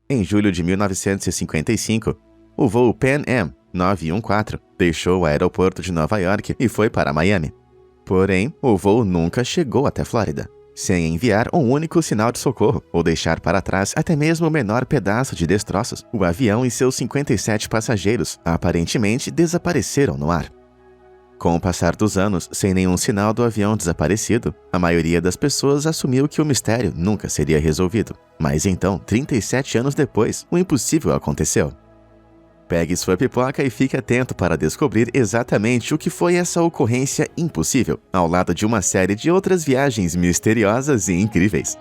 Em julho de 1955, o voo Pan Am 914 deixou o aeroporto de Nova York e foi para Miami. Porém, o voo nunca chegou até Flórida, sem enviar um único sinal de socorro ou deixar para trás até mesmo o menor pedaço de destroços. O avião e seus 57 passageiros aparentemente desapareceram no ar. Com o passar dos anos, sem nenhum sinal do avião desaparecido, a maioria das pessoas assumiu que o mistério nunca seria resolvido. Mas então, 37 anos depois, o impossível aconteceu. Pegue sua pipoca e fique atento para descobrir exatamente o que foi essa ocorrência impossível, ao lado de uma série de outras viagens misteriosas e incríveis.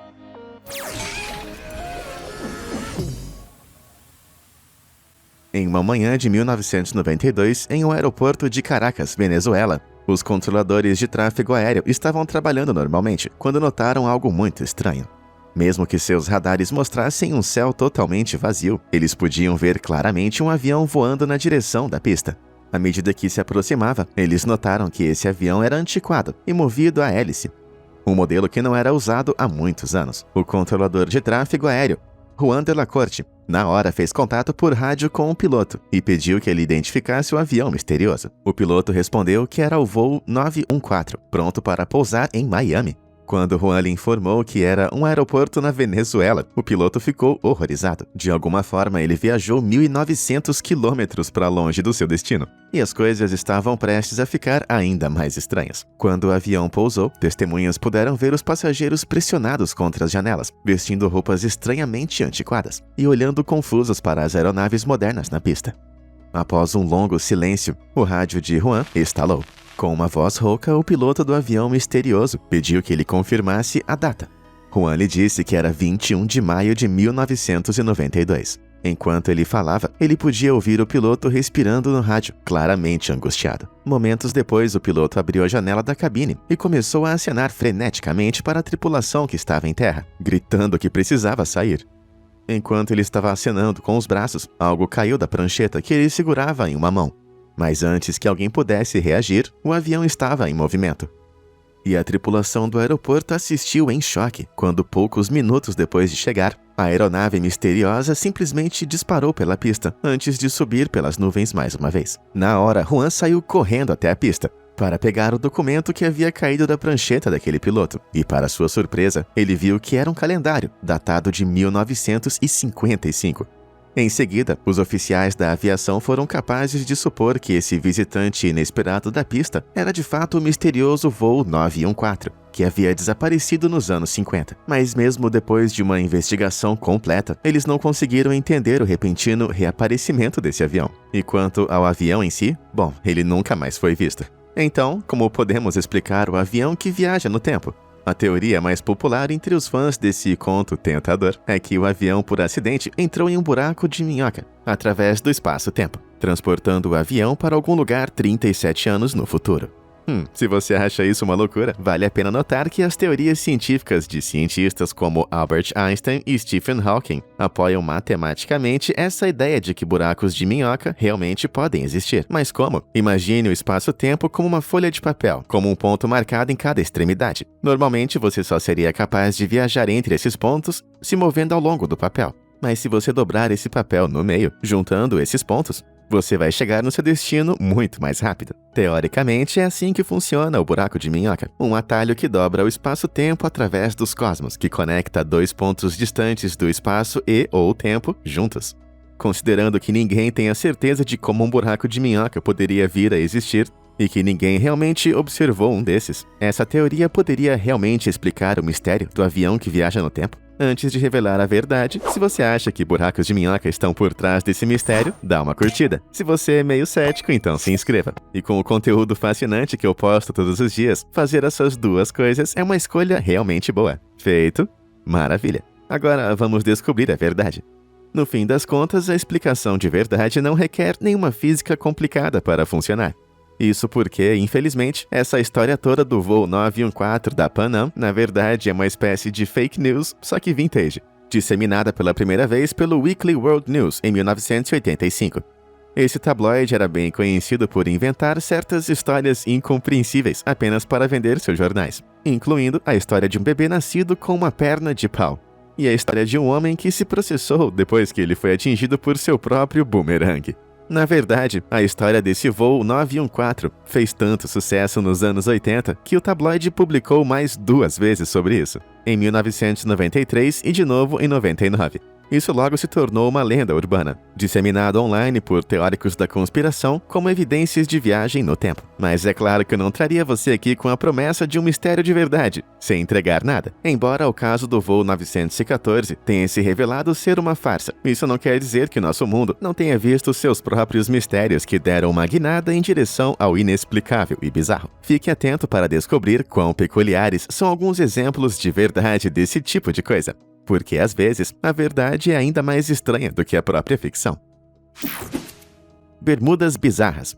Em uma manhã de 1992, em um aeroporto de Caracas, Venezuela, os controladores de tráfego aéreo estavam trabalhando normalmente quando notaram algo muito estranho. Mesmo que seus radares mostrassem um céu totalmente vazio, eles podiam ver claramente um avião voando na direção da pista. À medida que se aproximava, eles notaram que esse avião era antiquado e movido a hélice, um modelo que não era usado há muitos anos. O controlador de tráfego aéreo, Juan de la Corte, na hora fez contato por rádio com o piloto e pediu que ele identificasse o avião misterioso. O piloto respondeu que era o voo 914, pronto para pousar em Miami. Quando Juan lhe informou que era um aeroporto na Venezuela, o piloto ficou horrorizado. De alguma forma, ele viajou 1.900 quilômetros para longe do seu destino. E as coisas estavam prestes a ficar ainda mais estranhas. Quando o avião pousou, testemunhas puderam ver os passageiros pressionados contra as janelas, vestindo roupas estranhamente antiquadas e olhando confusos para as aeronaves modernas na pista. Após um longo silêncio, o rádio de Juan estalou. Com uma voz rouca, o piloto do avião misterioso pediu que ele confirmasse a data. Juan lhe disse que era 21 de maio de 1992. Enquanto ele falava, ele podia ouvir o piloto respirando no rádio, claramente angustiado. Momentos depois, o piloto abriu a janela da cabine e começou a acenar freneticamente para a tripulação que estava em terra, gritando que precisava sair. Enquanto ele estava acenando com os braços, algo caiu da prancheta que ele segurava em uma mão. Mas antes que alguém pudesse reagir, o avião estava em movimento. E a tripulação do aeroporto assistiu em choque quando, poucos minutos depois de chegar, a aeronave misteriosa simplesmente disparou pela pista antes de subir pelas nuvens mais uma vez. Na hora, Juan saiu correndo até a pista para pegar o documento que havia caído da prancheta daquele piloto. E, para sua surpresa, ele viu que era um calendário datado de 1955. Em seguida, os oficiais da aviação foram capazes de supor que esse visitante inesperado da pista era de fato o misterioso voo 914, que havia desaparecido nos anos 50. Mas mesmo depois de uma investigação completa, eles não conseguiram entender o repentino reaparecimento desse avião. E quanto ao avião em si, bom, ele nunca mais foi visto. Então, como podemos explicar o avião que viaja no tempo? A teoria mais popular entre os fãs desse conto tentador é que o avião, por acidente, entrou em um buraco de minhoca, através do espaço-tempo, transportando o avião para algum lugar 37 anos no futuro. Se você acha isso uma loucura, vale a pena notar que as teorias científicas de cientistas como Albert Einstein e Stephen Hawking apoiam matematicamente essa ideia de que buracos de minhoca realmente podem existir. Mas como? Imagine o espaço-tempo como uma folha de papel, como um ponto marcado em cada extremidade. Normalmente você só seria capaz de viajar entre esses pontos se movendo ao longo do papel. Mas se você dobrar esse papel no meio, juntando esses pontos, você vai chegar no seu destino muito mais rápido. Teoricamente, é assim que funciona o buraco de minhoca. Um atalho que dobra o espaço-tempo através dos cosmos, que conecta dois pontos distantes do espaço e ou tempo juntos. Considerando que ninguém tem a certeza de como um buraco de minhoca poderia vir a existir, e que ninguém realmente observou um desses, essa teoria poderia realmente explicar o mistério do avião que viaja no tempo? Antes de revelar a verdade, se você acha que buracos de minhoca estão por trás desse mistério, dá uma curtida. Se você é meio cético, então se inscreva. E com o conteúdo fascinante que eu posto todos os dias, fazer essas duas coisas é uma escolha realmente boa. Feito? Maravilha! Agora vamos descobrir a verdade. No fim das contas, a explicação de verdade não requer nenhuma física complicada para funcionar. Isso porque, infelizmente, essa história toda do voo 914 da Pan Am, na verdade, é uma espécie de fake news, só que vintage, disseminada pela primeira vez pelo Weekly World News em 1985. Esse tabloide era bem conhecido por inventar certas histórias incompreensíveis apenas para vender seus jornais, incluindo a história de um bebê nascido com uma perna de pau. E a história de um homem que se processou depois que ele foi atingido por seu próprio boomerang. Na verdade, a história desse voo 914 fez tanto sucesso nos anos 80 que o tabloide publicou mais 2 vezes sobre isso, em 1993 e de novo em 99. Isso logo se tornou uma lenda urbana, disseminada online por teóricos da conspiração como evidências de viagem no tempo. Mas é claro que eu não traria você aqui com a promessa de um mistério de verdade, sem entregar nada. Embora o caso do voo 914 tenha se revelado ser uma farsa, isso não quer dizer que nosso mundo não tenha visto seus próprios mistérios que deram uma guinada em direção ao inexplicável e bizarro. Fique atento para descobrir quão peculiares são alguns exemplos de verdade desse tipo de coisa. Porque, às vezes, a verdade é ainda mais estranha do que a própria ficção. Bermudas bizarras.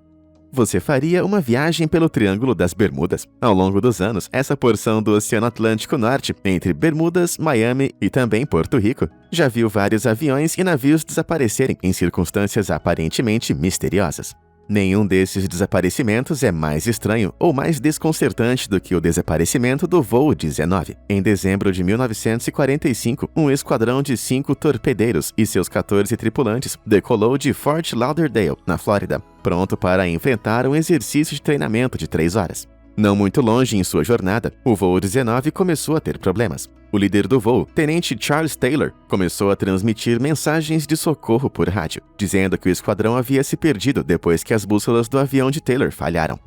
Você faria uma viagem pelo Triângulo das Bermudas? Ao longo dos anos, essa porção do Oceano Atlântico Norte, entre Bermudas, Miami e também Porto Rico, já viu vários aviões e navios desaparecerem em circunstâncias aparentemente misteriosas. Nenhum desses desaparecimentos é mais estranho ou mais desconcertante do que o desaparecimento do voo 19. Em dezembro de 1945, um esquadrão de 5 torpedeiros e seus 14 tripulantes decolou de Fort Lauderdale, na Flórida, pronto para enfrentar um exercício de treinamento de 3 horas. Não muito longe em sua jornada, o voo 19 começou a ter problemas. O líder do voo, Tenente Charles Taylor, começou a transmitir mensagens de socorro por rádio, dizendo que o esquadrão havia se perdido depois que as bússolas do avião de Taylor falharam.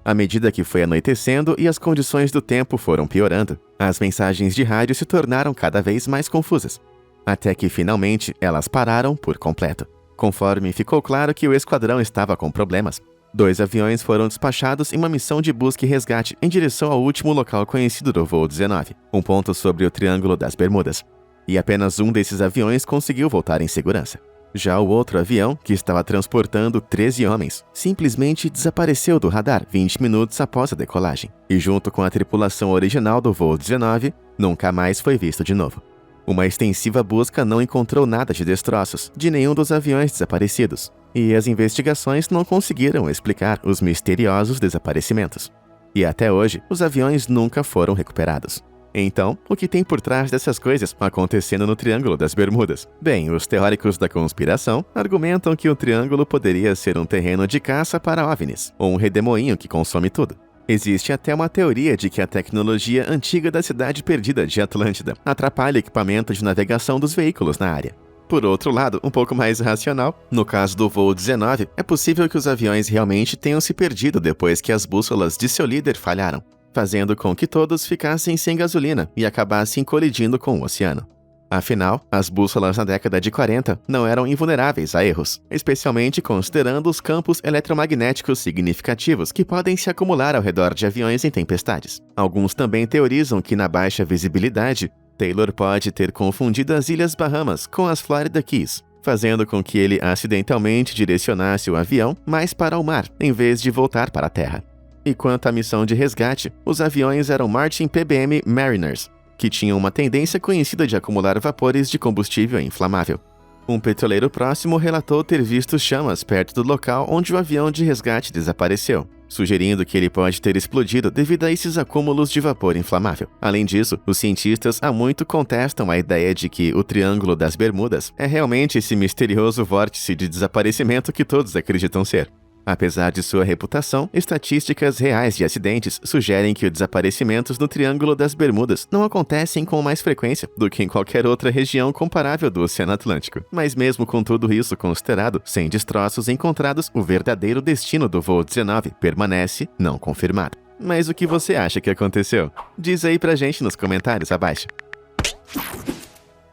À medida que foi anoitecendo e as condições do tempo foram piorando, as mensagens de rádio se tornaram cada vez mais confusas, até que finalmente elas pararam por completo. Conforme ficou claro que o esquadrão estava com problemas, 2 aviões foram despachados em uma missão de busca e resgate em direção ao último local conhecido do voo 19, um ponto sobre o Triângulo das Bermudas. E apenas um desses aviões conseguiu voltar em segurança. Já o outro avião, que estava transportando 13 homens, simplesmente desapareceu do radar 20 minutos após a decolagem. E junto com a tripulação original do voo 19, nunca mais foi visto de novo. Uma extensiva busca não encontrou nada de destroços de nenhum dos aviões desaparecidos, e as investigações não conseguiram explicar os misteriosos desaparecimentos. E até hoje, os aviões nunca foram recuperados. Então, o que tem por trás dessas coisas acontecendo no Triângulo das Bermudas? Bem, os teóricos da conspiração argumentam que o Triângulo poderia ser um terreno de caça para OVNIs, ou um redemoinho que consome tudo. Existe até uma teoria de que a tecnologia antiga da cidade perdida de Atlântida atrapalha o equipamento de navegação dos veículos na área. Por outro lado, um pouco mais racional, no caso do voo 19, é possível que os aviões realmente tenham se perdido depois que as bússolas de seu líder falharam, fazendo com que todos ficassem sem gasolina e acabassem colidindo com o oceano. Afinal, as bússolas na década de 40 não eram invulneráveis a erros, especialmente considerando os campos eletromagnéticos significativos que podem se acumular ao redor de aviões em tempestades. Alguns também teorizam que na baixa visibilidade, Taylor pode ter confundido as Ilhas Bahamas com as Florida Keys, fazendo com que ele acidentalmente direcionasse o avião mais para o mar, em vez de voltar para a terra. E quanto à missão de resgate, os aviões eram Martin PBM Mariners, que tinham uma tendência conhecida de acumular vapores de combustível inflamável. Um petroleiro próximo relatou ter visto chamas perto do local onde o avião de resgate desapareceu, sugerindo que ele pode ter explodido devido a esses acúmulos de vapor inflamável. Além disso, os cientistas há muito contestam a ideia de que o Triângulo das Bermudas é realmente esse misterioso vórtice de desaparecimento que todos acreditam ser. Apesar de sua reputação, estatísticas reais de acidentes sugerem que os desaparecimentos no Triângulo das Bermudas não acontecem com mais frequência do que em qualquer outra região comparável do Oceano Atlântico. Mas mesmo com tudo isso considerado, sem destroços encontrados, o verdadeiro destino do voo 19 permanece não confirmado. Mas o que você acha que aconteceu? Diz aí pra gente nos comentários abaixo.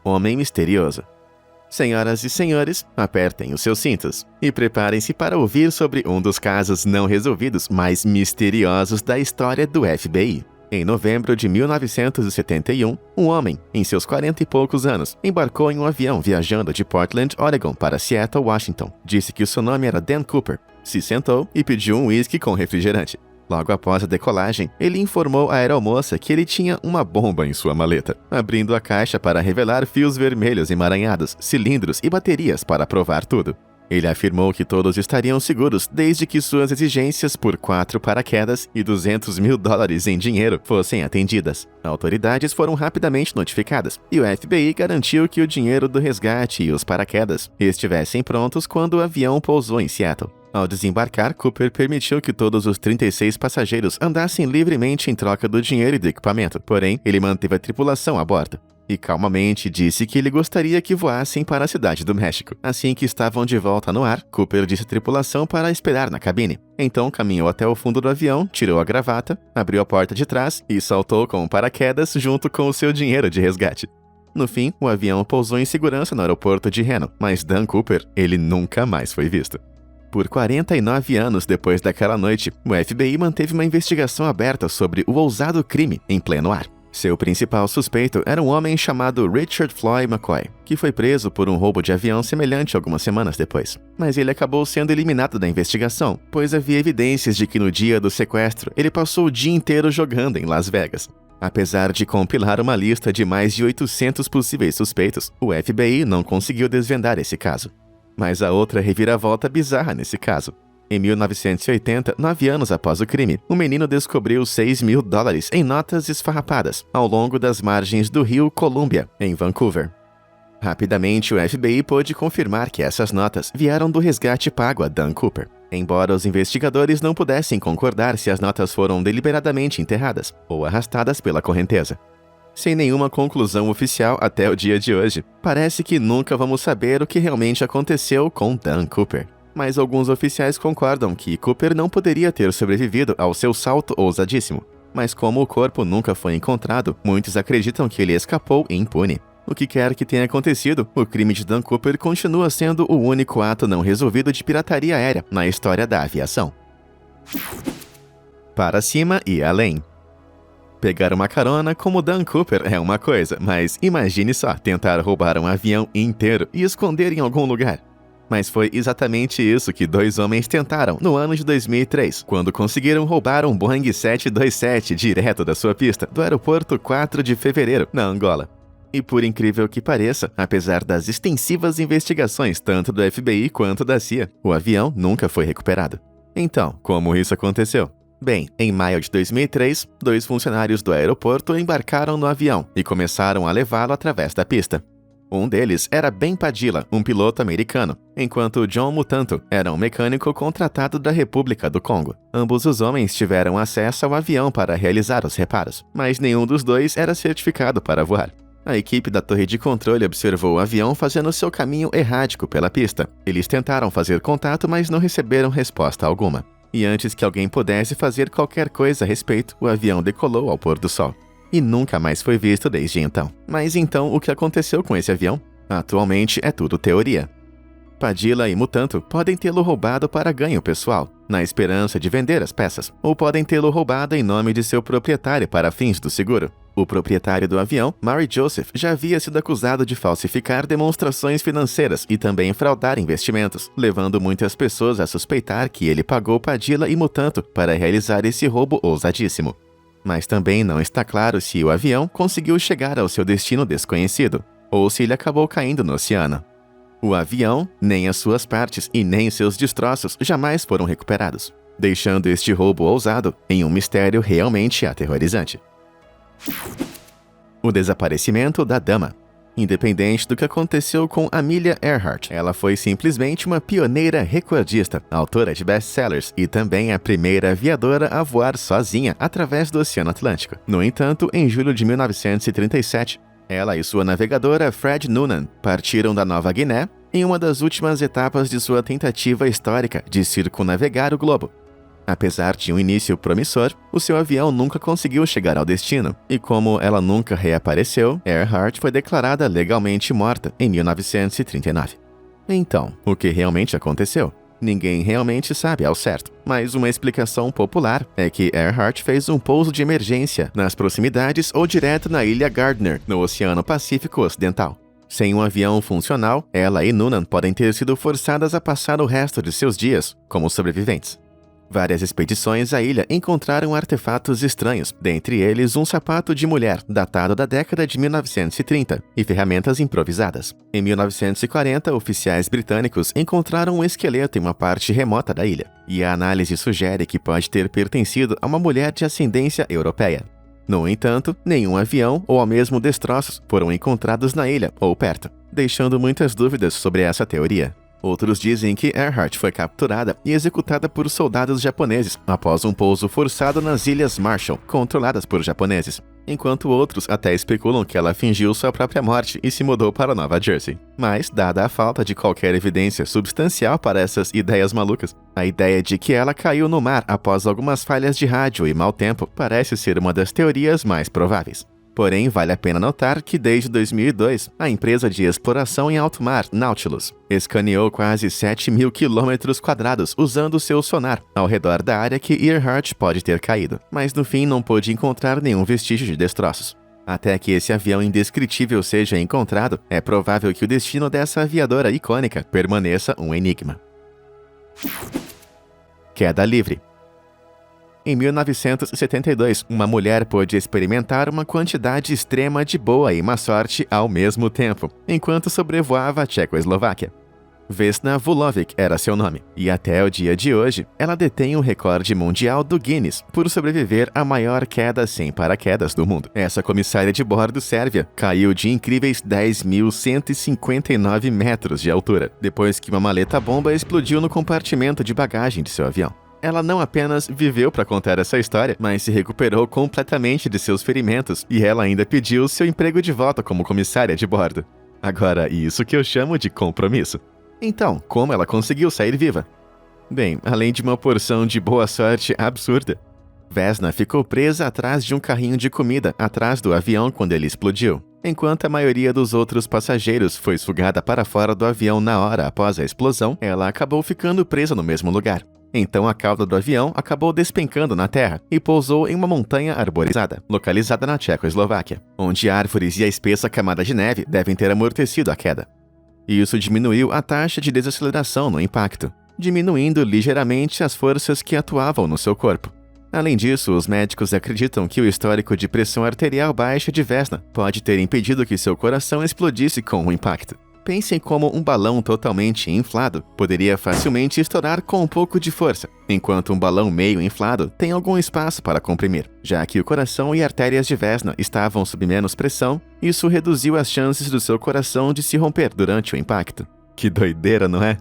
Homem misterioso. Senhoras e senhores, apertem os seus cintos e preparem-se para ouvir sobre um dos casos não resolvidos mais misteriosos da história do FBI. Em novembro de 1971, um homem, em seus 40 e poucos anos, embarcou em um avião viajando de Portland, Oregon, para Seattle, Washington. Disse que o seu nome era Dan Cooper. Se sentou e pediu um uísque com refrigerante. Logo após a decolagem, ele informou à aeromoça que ele tinha uma bomba em sua maleta, abrindo a caixa para revelar fios vermelhos emaranhados, cilindros e baterias para provar tudo. Ele afirmou que todos estariam seguros desde que suas exigências por 4 paraquedas e $200 mil em dinheiro fossem atendidas. Autoridades foram rapidamente notificadas e o FBI garantiu que o dinheiro do resgate e os paraquedas estivessem prontos quando o avião pousou em Seattle. Ao desembarcar, Cooper permitiu que todos os 36 passageiros andassem livremente em troca do dinheiro e do equipamento, porém, ele manteve a tripulação a bordo. E calmamente disse que ele gostaria que voassem para a cidade do México. Assim que estavam de volta no ar, Cooper disse à tripulação para esperar na cabine. Então caminhou até o fundo do avião, tirou a gravata, abriu a porta de trás e saltou com o paraquedas junto com o seu dinheiro de resgate. No fim, o avião pousou em segurança no aeroporto de Reno, mas Dan Cooper, ele nunca mais foi visto. Por 49 anos depois daquela noite, o FBI manteve uma investigação aberta sobre o ousado crime em pleno ar. Seu principal suspeito era um homem chamado Richard Floyd McCoy, que foi preso por um roubo de avião semelhante algumas semanas depois. Mas ele acabou sendo eliminado da investigação, pois havia evidências de que no dia do sequestro ele passou o dia inteiro jogando em Las Vegas. Apesar de compilar uma lista de mais de 800 possíveis suspeitos, o FBI não conseguiu desvendar esse caso. Mas há outra reviravolta bizarra nesse caso. Em 1980, 9 anos após o crime, um menino descobriu $6 mil em notas esfarrapadas ao longo das margens do rio Columbia, em Vancouver. Rapidamente, o FBI pôde confirmar que essas notas vieram do resgate pago a Dan Cooper, embora os investigadores não pudessem concordar se as notas foram deliberadamente enterradas ou arrastadas pela correnteza. Sem nenhuma conclusão oficial até o dia de hoje, parece que nunca vamos saber o que realmente aconteceu com Dan Cooper. Mas alguns oficiais concordam que Cooper não poderia ter sobrevivido ao seu salto ousadíssimo. Mas como o corpo nunca foi encontrado, muitos acreditam que ele escapou impune. O que quer que tenha acontecido, o crime de Dan Cooper continua sendo o único ato não resolvido de pirataria aérea na história da aviação. Para cima e além. Pegar uma carona como Dan Cooper é uma coisa, mas imagine só tentar roubar um avião inteiro e esconder em algum lugar. Mas foi exatamente isso que 2 homens tentaram no ano de 2003, quando conseguiram roubar um Boeing 727 direto da sua pista, do aeroporto 4 de fevereiro, na Angola. E por incrível que pareça, apesar das extensivas investigações tanto do FBI quanto da CIA, o avião nunca foi recuperado. Então, como isso aconteceu? Bem, em maio de 2003, 2 funcionários do aeroporto embarcaram no avião e começaram a levá-lo através da pista. Um deles era Ben Padilla, um piloto americano, enquanto John Mutanto era um mecânico contratado da República do Congo. Ambos os homens tiveram acesso ao avião para realizar os reparos, mas nenhum dos dois era certificado para voar. A equipe da torre de controle observou o avião fazendo seu caminho errático pela pista. Eles tentaram fazer contato, mas não receberam resposta alguma. E antes que alguém pudesse fazer qualquer coisa a respeito, o avião decolou ao pôr do sol. E nunca mais foi visto desde então. Mas então, o que aconteceu com esse avião? Atualmente é tudo teoria. Padilla e Mutanto podem tê-lo roubado para ganho pessoal, na esperança de vender as peças, ou podem tê-lo roubado em nome de seu proprietário para fins do seguro. O proprietário do avião, Maury Joseph, já havia sido acusado de falsificar demonstrações financeiras e também fraudar investimentos, levando muitas pessoas a suspeitar que ele pagou Padilla e Mutanto para realizar esse roubo ousadíssimo. Mas também não está claro se o avião conseguiu chegar ao seu destino desconhecido, ou se ele acabou caindo no oceano. O avião, nem as suas partes e nem seus destroços jamais foram recuperados, deixando este roubo ousado em um mistério realmente aterrorizante. O desaparecimento da dama. Independente do que aconteceu com Amelia Earhart, ela foi simplesmente uma pioneira recordista, autora de best-sellers e também a primeira aviadora a voar sozinha através do Oceano Atlântico. No entanto, em julho de 1937, ela e sua navegadora Fred Noonan partiram da Nova Guiné em uma das últimas etapas de sua tentativa histórica de circunnavegar o globo. Apesar de um início promissor, o seu avião nunca conseguiu chegar ao destino, e como ela nunca reapareceu, Earhart foi declarada legalmente morta em 1939. Então, o que realmente aconteceu? Ninguém realmente sabe ao certo, mas uma explicação popular é que Earhart fez um pouso de emergência nas proximidades ou direto na ilha Gardner, no Oceano Pacífico Ocidental. Sem um avião funcional, ela e Noonan podem ter sido forçadas a passar o resto de seus dias como sobreviventes. Várias expedições à ilha encontraram artefatos estranhos, dentre eles um sapato de mulher datado da década de 1930 e ferramentas improvisadas. Em 1940, oficiais britânicos encontraram um esqueleto em uma parte remota da ilha, e a análise sugere que pode ter pertencido a uma mulher de ascendência europeia. No entanto, nenhum avião ou mesmo destroços foram encontrados na ilha ou perto, deixando muitas dúvidas sobre essa teoria. Outros dizem que Earhart foi capturada e executada por soldados japoneses após um pouso forçado nas Ilhas Marshall, controladas por japoneses, enquanto outros até especulam que ela fingiu sua própria morte e se mudou para Nova Jersey. Mas, dada a falta de qualquer evidência substancial para essas ideias malucas, a ideia de que ela caiu no mar após algumas falhas de rádio e mau tempo parece ser uma das teorias mais prováveis. Porém, vale a pena notar que desde 2002, a empresa de exploração em alto mar, Nautilus, escaneou quase 7.000 km² usando seu sonar ao redor da área que Earhart pode ter caído, mas no fim não pôde encontrar nenhum vestígio de destroços. Até que esse avião indescritível seja encontrado, é provável que o destino dessa aviadora icônica permaneça um enigma. Queda livre. Em 1972, uma mulher pôde experimentar uma quantidade extrema de boa e má sorte ao mesmo tempo, enquanto sobrevoava a Tchecoslováquia. Vesna Vulovic era seu nome, e até o dia de hoje, ela detém o recorde mundial do Guinness por sobreviver à maior queda sem paraquedas do mundo. Essa comissária de bordo sérvia caiu de incríveis 10.159 metros de altura, depois que uma maleta-bomba explodiu no compartimento de bagagem de seu avião. Ela não apenas viveu para contar essa história, mas se recuperou completamente de seus ferimentos e ela ainda pediu seu emprego de volta como comissária de bordo. Agora, isso que eu chamo de compromisso. Então, como ela conseguiu sair viva? Bem, além de uma porção de boa sorte absurda, Vesna ficou presa atrás de um carrinho de comida atrás do avião quando ele explodiu, enquanto a maioria dos outros passageiros foi sugada para fora do avião na hora após a explosão. Ela acabou ficando presa no mesmo lugar. Então a cauda do avião acabou despencando na terra e pousou em uma montanha arborizada, localizada na Tchecoslováquia, onde árvores e a espessa camada de neve devem ter amortecido a queda. Isso diminuiu a taxa de desaceleração no impacto, diminuindo ligeiramente as forças que atuavam no seu corpo. Além disso, os médicos acreditam que o histórico de pressão arterial baixa de Vesna pode ter impedido que seu coração explodisse com o impacto. Pensem como um balão totalmente inflado poderia facilmente estourar com um pouco de força, enquanto um balão meio inflado tem algum espaço para comprimir. Já que o coração e artérias de Vesna estavam sob menos pressão, isso reduziu as chances do seu coração de se romper durante o impacto. Que doideira, não é?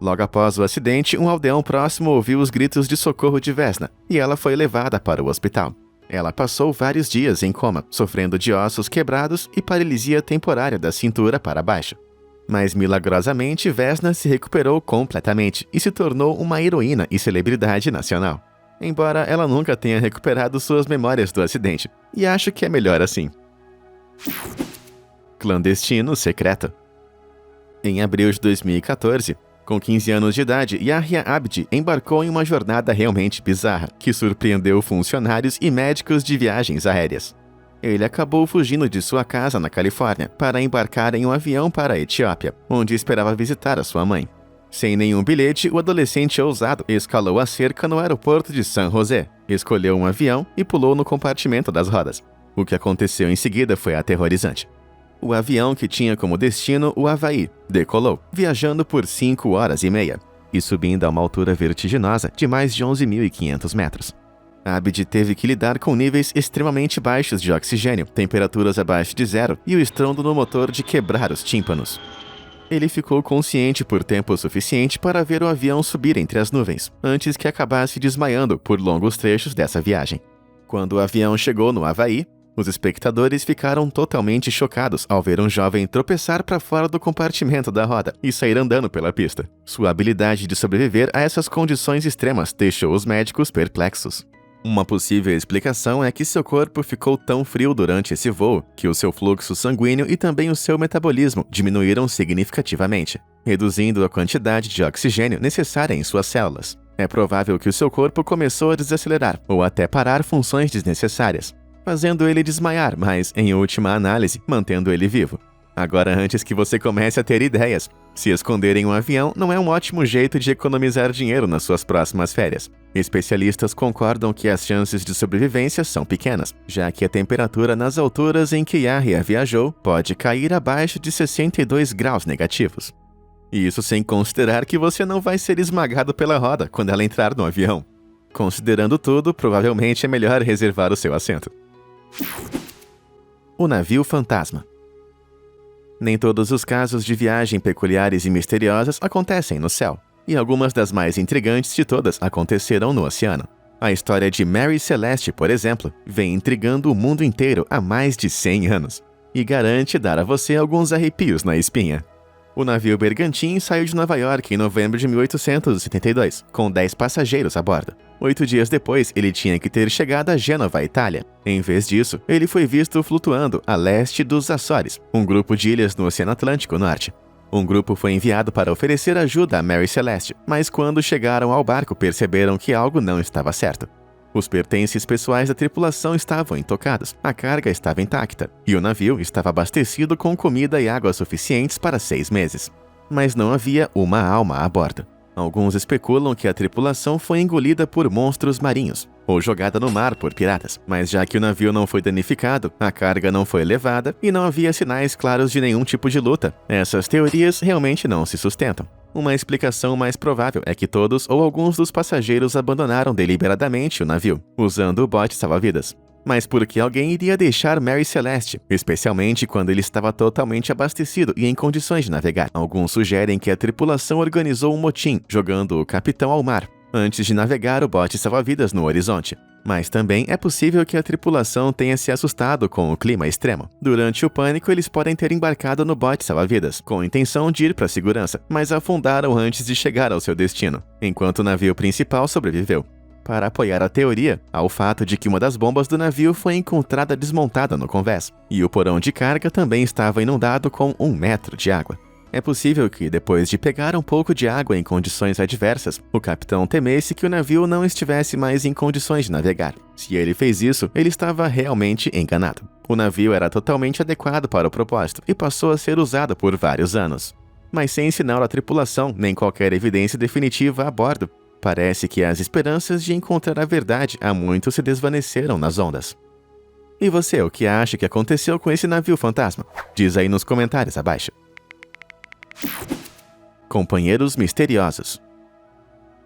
Logo após o acidente, um aldeão próximo ouviu os gritos de socorro de Vesna, e ela foi levada para o hospital. Ela passou vários dias em coma, sofrendo de ossos quebrados e paralisia temporária da cintura para baixo. Mas milagrosamente, Vesna se recuperou completamente e se tornou uma heroína e celebridade nacional. Embora ela nunca tenha recuperado suas memórias do acidente, e acho que é melhor assim. Clandestino secreto. Em abril de 2014, com 15 anos de idade, Yahya Abdi embarcou em uma jornada realmente bizarra, que surpreendeu funcionários e médicos de viagens aéreas. Ele acabou fugindo de sua casa na Califórnia para embarcar em um avião para a Etiópia, onde esperava visitar a sua mãe. Sem nenhum bilhete, o adolescente ousado escalou a cerca no aeroporto de San José, escolheu um avião e pulou no compartimento das rodas. O que aconteceu em seguida foi aterrorizante. O avião, que tinha como destino o Havaí, decolou, viajando por 5 horas e meia, e subindo a uma altura vertiginosa de mais de 11.500 metros. Abdi teve que lidar com níveis extremamente baixos de oxigênio, temperaturas abaixo de zero e o estrondo no motor de quebrar os tímpanos. Ele ficou consciente por tempo suficiente para ver o avião subir entre as nuvens, antes que acabasse desmaiando por longos trechos dessa viagem. Quando o avião chegou no Havaí, os espectadores ficaram totalmente chocados ao ver um jovem tropeçar para fora do compartimento da roda e sair andando pela pista. Sua habilidade de sobreviver a essas condições extremas deixou os médicos perplexos. Uma possível explicação é que seu corpo ficou tão frio durante esse voo que o seu fluxo sanguíneo e também o seu metabolismo diminuíram significativamente, reduzindo a quantidade de oxigênio necessária em suas células. É provável que o seu corpo começou a desacelerar ou até parar funções desnecessárias, fazendo ele desmaiar, mas, em última análise, mantendo ele vivo. Agora, antes que você comece a ter ideias, se esconder em um avião não é um ótimo jeito de economizar dinheiro nas suas próximas férias. Especialistas concordam que as chances de sobrevivência são pequenas, já que a temperatura nas alturas em que Yahya viajou pode cair abaixo de 62 graus negativos. E isso sem considerar que você não vai ser esmagado pela roda quando ela entrar no avião. Considerando tudo, provavelmente é melhor reservar o seu assento. O navio fantasma. Nem todos os casos de viagem peculiares e misteriosas acontecem no céu, e algumas das mais intrigantes de todas aconteceram no oceano. A história de Mary Celeste, por exemplo, vem intrigando o mundo inteiro há mais de 100 anos, e garante dar a você alguns arrepios na espinha. O navio Bergantin saiu de Nova York em novembro de 1872, com 10 passageiros a bordo. 8 dias depois, ele tinha que ter chegado a Gênova, Itália. Em vez disso, ele foi visto flutuando a leste dos Açores, um grupo de ilhas no Oceano Atlântico Norte. Um grupo foi enviado para oferecer ajuda a Mary Celeste, mas quando chegaram ao barco perceberam que algo não estava certo. Os pertences pessoais da tripulação estavam intocados, a carga estava intacta, e o navio estava abastecido com comida e água suficientes para 6 meses. Mas não havia uma alma a bordo. Alguns especulam que a tripulação foi engolida por monstros marinhos, ou jogada no mar por piratas, mas já que o navio não foi danificado, a carga não foi levada e não havia sinais claros de nenhum tipo de luta, essas teorias realmente não se sustentam. Uma explicação mais provável é que todos ou alguns dos passageiros abandonaram deliberadamente o navio, usando o bote salva-vidas. Mas por que alguém iria deixar Mary Celeste, especialmente quando ele estava totalmente abastecido e em condições de navegar? Alguns sugerem que a tripulação organizou um motim, jogando o capitão ao mar, antes de navegar o bote salva-vidas no horizonte. Mas também é possível que a tripulação tenha se assustado com o clima extremo. Durante o pânico, eles podem ter embarcado no bote salva-vidas, com a intenção de ir para a segurança, mas afundaram antes de chegar ao seu destino, enquanto o navio principal sobreviveu. Para apoiar a teoria, há o fato de que uma das bombas do navio foi encontrada desmontada no convés, e o porão de carga também estava inundado com 1 metro de água. É possível que, depois de pegar um pouco de água em condições adversas, o capitão temesse que o navio não estivesse mais em condições de navegar. Se ele fez isso, ele estava realmente enganado. O navio era totalmente adequado para o propósito e passou a ser usado por vários anos. Mas sem sinal da tripulação, nem qualquer evidência definitiva a bordo, parece que as esperanças de encontrar a verdade há muito se desvaneceram nas ondas. E você, o que acha que aconteceu com esse navio fantasma? Diz aí nos comentários abaixo. Companheiros misteriosos.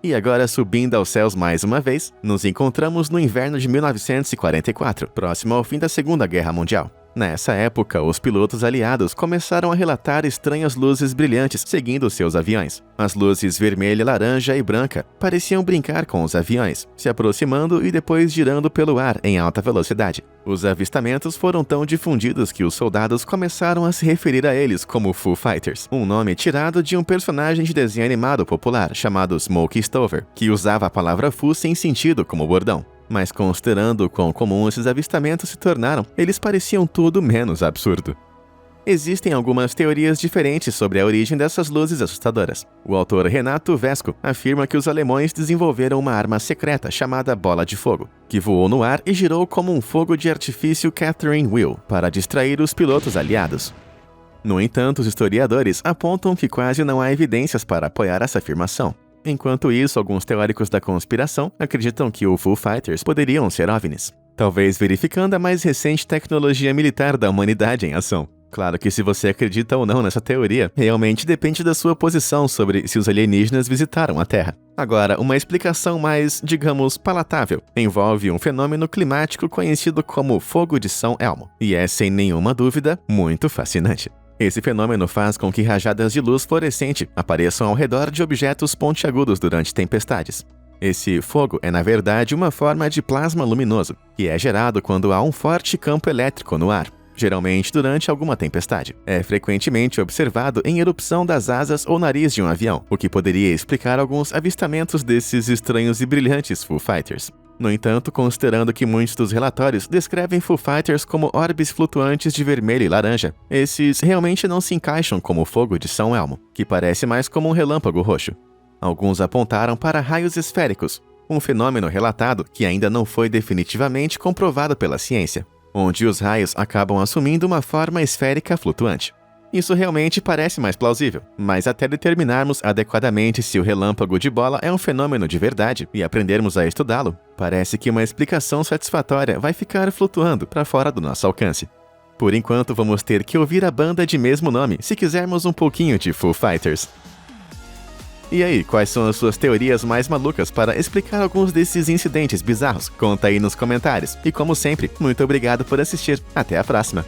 E agora, subindo aos céus mais uma vez, nos encontramos no inverno de 1944, próximo ao fim da Segunda Guerra Mundial. Nessa época, os pilotos aliados começaram a relatar estranhas luzes brilhantes seguindo seus aviões. As luzes vermelha, laranja e branca pareciam brincar com os aviões, se aproximando e depois girando pelo ar em alta velocidade. Os avistamentos foram tão difundidos que os soldados começaram a se referir a eles como Foo Fighters, um nome tirado de um personagem de desenho animado popular chamado Smokey Stover, que usava a palavra Foo sem sentido como bordão. Mas considerando quão comum esses avistamentos se tornaram, eles pareciam tudo menos absurdo. Existem algumas teorias diferentes sobre a origem dessas luzes assustadoras. O autor Renato Vesco afirma que os alemães desenvolveram uma arma secreta chamada bola de fogo, que voou no ar e girou como um fogo de artifício Catherine Wheel para distrair os pilotos aliados. No entanto, os historiadores apontam que quase não há evidências para apoiar essa afirmação. Enquanto isso, alguns teóricos da conspiração acreditam que o Foo Fighters poderiam ser OVNIs, talvez verificando a mais recente tecnologia militar da humanidade em ação. Claro que se você acredita ou não nessa teoria, realmente depende da sua posição sobre se os alienígenas visitaram a Terra. Agora, uma explicação mais, digamos, palatável, envolve um fenômeno climático conhecido como fogo de São Elmo, e é, sem nenhuma dúvida, muito fascinante. Esse fenômeno faz com que rajadas de luz fluorescente apareçam ao redor de objetos pontiagudos durante tempestades. Esse fogo é, na verdade, uma forma de plasma luminoso, que é gerado quando há um forte campo elétrico no ar, geralmente durante alguma tempestade. É frequentemente observado em erupção das asas ou nariz de um avião, o que poderia explicar alguns avistamentos desses estranhos e brilhantes Foo Fighters. No entanto, considerando que muitos dos relatórios descrevem Foo Fighters como orbes flutuantes de vermelho e laranja, esses realmente não se encaixam como o fogo de São Elmo, que parece mais como um relâmpago roxo. Alguns apontaram para raios esféricos, um fenômeno relatado que ainda não foi definitivamente comprovado pela ciência, onde os raios acabam assumindo uma forma esférica flutuante. Isso realmente parece mais plausível, mas até determinarmos adequadamente se o relâmpago de bola é um fenômeno de verdade e aprendermos a estudá-lo, parece que uma explicação satisfatória vai ficar flutuando para fora do nosso alcance. Por enquanto, vamos ter que ouvir a banda de mesmo nome se quisermos um pouquinho de Foo Fighters. E aí, quais são as suas teorias mais malucas para explicar alguns desses incidentes bizarros? Conta aí nos comentários. E como sempre, muito obrigado por assistir. Até a próxima!